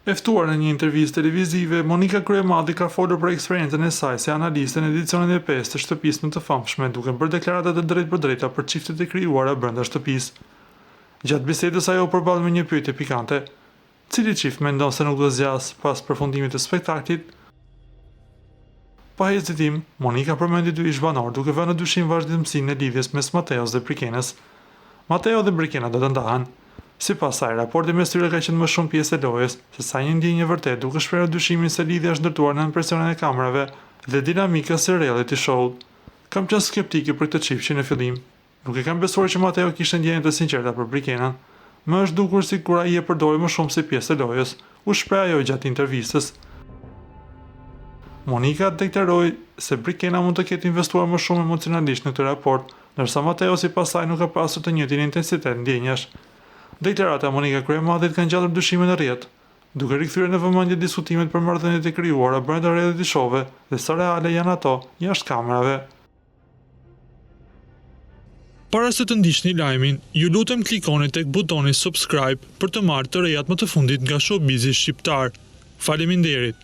E ftuar në një intervistë televizive, Monika Kryemadi ka folur për eksperiencën e saj si analiste në edicionin e 5 të shtëpisë më të famshme, duke bërë deklarata të drejtpërdrejta për çiftet e krijuara brenda shtëpisë. Gjatë bisedës ajo përballë me një pyetje pikante: cili çift mendon se nuk do zgjas pas përfundimit të spektaklit? Pa hezitim, Monika përmendi dy ish-banor, duke vënë në dyshim vazhdimsinë e lidhjes mes Mateos dhe Brikenës. Mateo dhe Brikena do të ndahen. Sipas saj, raporti mes tyre ka qenë më shumë pjesë e lojës, se sa një ndjenjë vërtet, duke shprehur dyshimin se lidhja është ndërtuar në impresionin e kamerave dhe dinamikës së reality show-t. Kam qenë skeptike për këtë çift në fillim. Nuk e kam besuar që Mateo kishte ndjenjë të sinqerta për Brikenën. Më është dukur si kur ai e përdori më shumë si pjesë e lojës, u shpreh ajo gjatë intervistës. Monika deklaroi se Brikena mund të ketë investuar më shumë emocionalisht në këtë raport, ndërsa Mateo sipas saj nuk ka pasur të njëjtin intensitet ndjenjash. Deklarata Monika Kryemadit kanë ngjatur dyshime në rrjet, duke rikthyer në vëmendje diskutimet për marrëdhëniet e krijuara brenda reality show-ve dhe sa reale janë ato jashtë kamerave. Para se të ndiqni lajmin, ju lutem klikoni tek butoni subscribe për të marrë të rejat më të fundit nga showbizi shqiptar. Faleminderit.